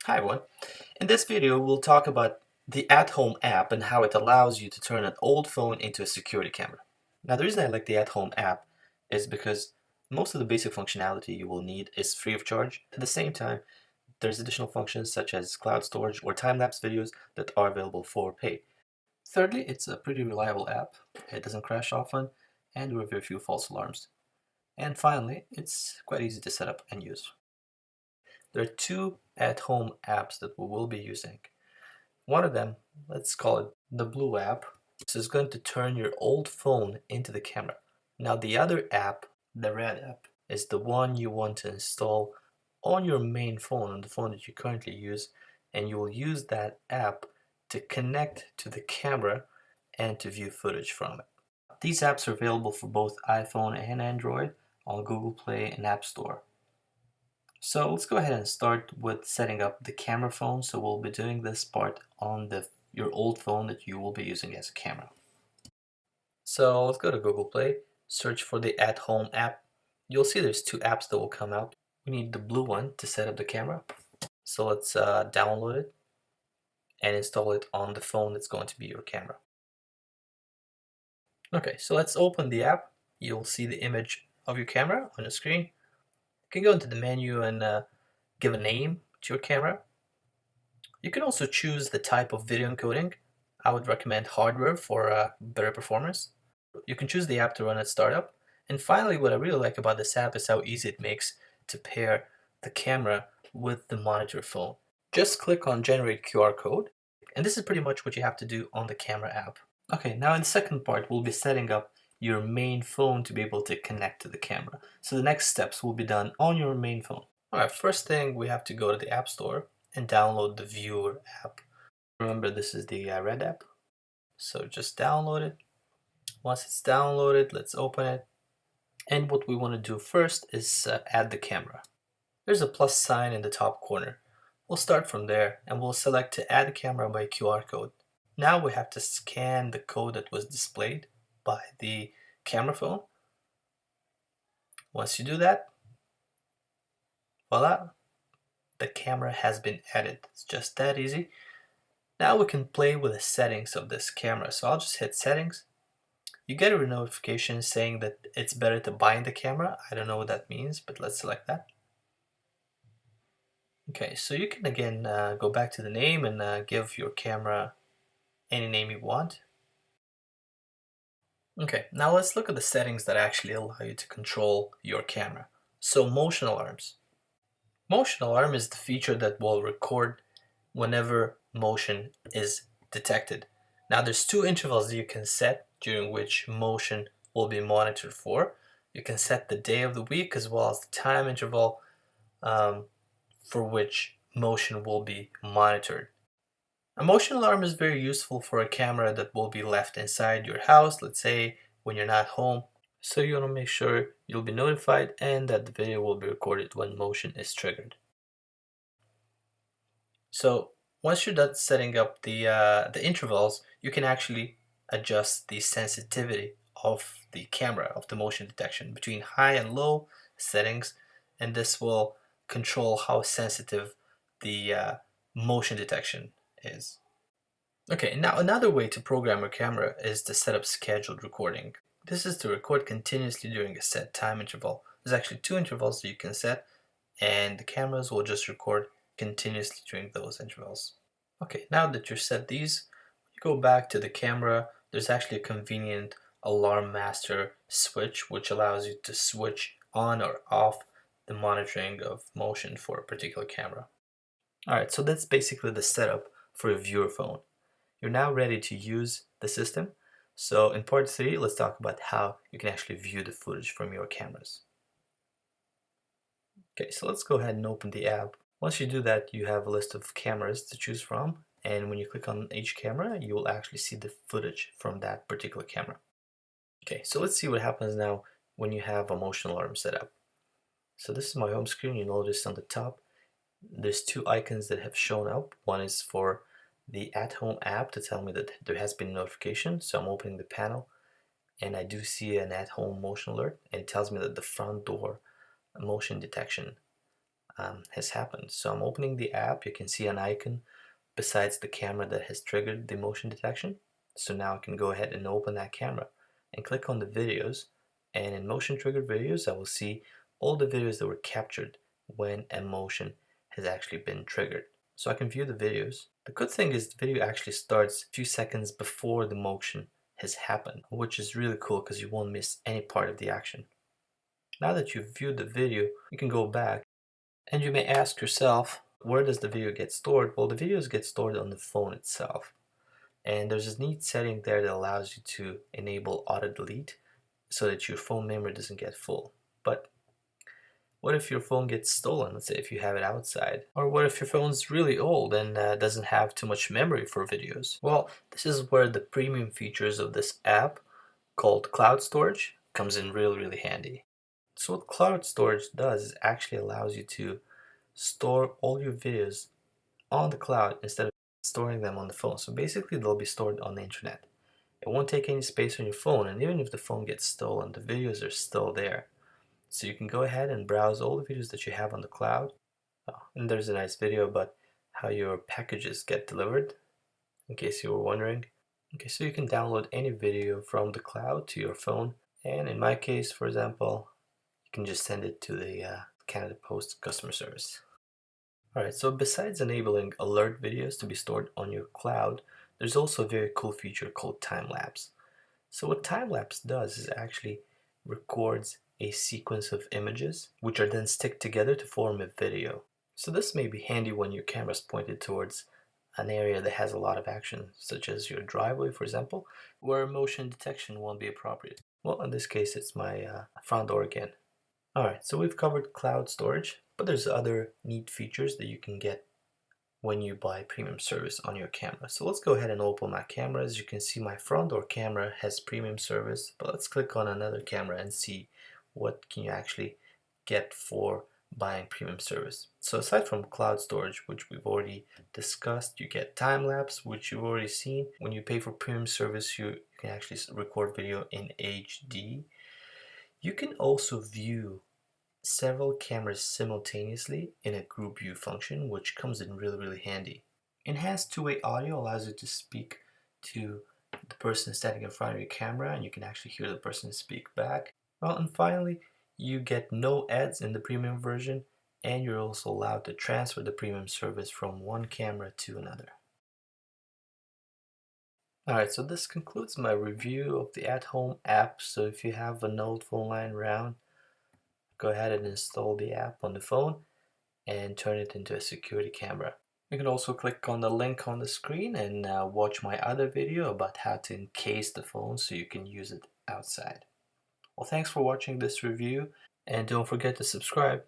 Hi everyone. In this video, we'll talk about the at-home app and how it allows you to turn an old phone into a security camera. Now, the reason I like the at-home app is because most of the basic functionality you will need is free of charge. At the same time, there's additional functions such as cloud storage or time-lapse videos that are available for pay. Thirdly, it's a pretty reliable app. It doesn't crash often, and there are very few false alarms. And finally, it's quite easy to set up and use. There are two at-home apps that we will be using. One of them, let's call it the blue app. This is going to turn your old phone into the camera. Now the other app, the red app, is the one you want to install on your main phone, on the phone that you currently use, and you will use that app to connect to the camera and to view footage from it. These apps are available for both iPhone and Android on Google Play and App Store. So let's go ahead and start with setting up the camera phone. So we'll be doing this part on your old phone that you will be using as a camera. So let's go to Google Play, search for the At Home app. You'll see there's two apps that will come out. We need the blue one to set up the camera. So let's download it and install it on the phone that's going to be your camera. Okay, so let's open the app. You'll see the image of your camera on the screen. You can go into the menu and give a name to your camera. You can also choose the type of video encoding. I would recommend hardware for better performance. You can choose the app to run at startup. And finally, what I really like about this app is how easy it makes to pair the camera with the monitor phone. Just click on generate QR code, and this is pretty much what you have to do on the camera app. Okay, now in the second part, we'll be setting up your main phone to be able to connect to the camera. So the next steps will be done on your main phone. Alright, first thing we have to go to the App Store and download the Viewer app. Remember, this is the red app. So just download it. Once it's downloaded, let's open it. And what we want to do first is add the camera. There's a plus sign in the top corner. We'll start from there and we'll select to add the camera by QR code. Now we have to scan the code that was displayed by the camera phone. Once you do that, voila, the camera has been added. It's just that easy. Now we can play with the settings of this camera. So I'll just hit settings. You get a notification saying that it's better to bind the camera. I don't know what that means, but let's select that. Okay, so you can again go back to the name and give your camera any name you want. Okay, now let's look at the settings that actually allow you to control your camera. So motion alarms. Motion alarm is the feature that will record whenever motion is detected. Now there's two intervals that you can set during which motion will be monitored for. You can set the day of the week as well as the time interval for which motion will be monitored. A motion alarm is very useful for a camera that will be left inside your house, let's say when you're not home. So you want to make sure you'll be notified and that the video will be recorded when motion is triggered. So once you're done setting up the intervals, you can actually adjust the sensitivity of the camera, of the motion detection between high and low settings, and this will control how sensitive the motion detection is. Okay, now another way to program your camera is to set up scheduled recording. This is to record continuously during a set time interval. There's actually two intervals that you can set, and the cameras will just record continuously during those intervals. Okay, now that you've set these, you go back to the camera. There's actually a convenient alarm master switch which allows you to switch on or off the monitoring of motion for a particular camera. Alright, so that's basically the setup for a viewer phone. You're now ready to use the system. So in part 3, let's talk about how you can actually view the footage from your cameras. Okay, so let's go ahead and open the app. Once you do that, you have a list of cameras to choose from, and when you click on each camera, you will actually see the footage from that particular camera. Okay, so let's see what happens now when you have a motion alarm set up. So this is my home screen. You notice on the top, there's two icons that have shown up. One is for the at-home app to tell me that there has been a notification. So I'm opening the panel, and I do see an at-home motion alert, and it tells me that the front door motion detection has happened. So I'm opening the app. You can see an icon besides the camera that has triggered the motion detection. So now I can go ahead and open that camera and click on the videos. And in motion triggered videos, I will see all the videos that were captured when a motion has actually been triggered. So I can view the videos. The good thing is the video actually starts a few seconds before the motion has happened, which is really cool because you won't miss any part of the action. Now that you've viewed the video, you can go back and you may ask yourself, where does the video get stored? Well, the videos get stored on the phone itself. And there's this neat setting there that allows you to enable auto delete so that your phone memory doesn't get full. But what if your phone gets stolen? Let's say if you have it outside. Or what if your phone's really old and doesn't have too much memory for videos? Well, this is where the premium features of this app called Cloud Storage comes in really handy. So what Cloud Storage does is actually allows you to store all your videos on the cloud instead of storing them on the phone. So basically they'll be stored on the internet. It won't take any space on your phone, and even if the phone gets stolen, the videos are still there. So you can go ahead and browse all the videos that you have on the cloud. Oh, and there's a nice video about how your packages get delivered, in case you were wondering. Okay, so you can download any video from the cloud to your phone, and in my case, for example, you can just send it to the Canada Post customer service. Alright, so besides enabling alert videos to be stored on your cloud, there's also a very cool feature called time-lapse. So what time-lapse does is actually records a sequence of images, which are then stick together to form a video. So this may be handy when your camera is pointed towards an area that has a lot of action, such as your driveway, for example, where motion detection won't be appropriate. Well, in this case, it's my front door again. Alright, so we've covered cloud storage, but there's other neat features that you can get when you buy premium service on your camera. So let's go ahead and open my camera. As you can see, my front door camera has premium service, but let's click on another camera and see what can you actually get for buying premium service. So aside from cloud storage, which we've already discussed, you get time-lapse, which you've already seen. When you pay for premium service, you can actually record video in HD. You can also view several cameras simultaneously in a group view function, which comes in really handy. Enhanced two-way audio allows you to speak to the person standing in front of your camera, and you can actually hear the person speak back. Well, and finally, you get no ads in the premium version, and you're also allowed to transfer the premium service from one camera to another. Alright, so this concludes my review of the at-home app. So if you have an old phone lying around, go ahead and install the app on the phone and turn it into a security camera. You can also click on the link on the screen and watch my other video about how to encase the phone so you can use it outside. Well, thanks for watching this review, and don't forget to subscribe.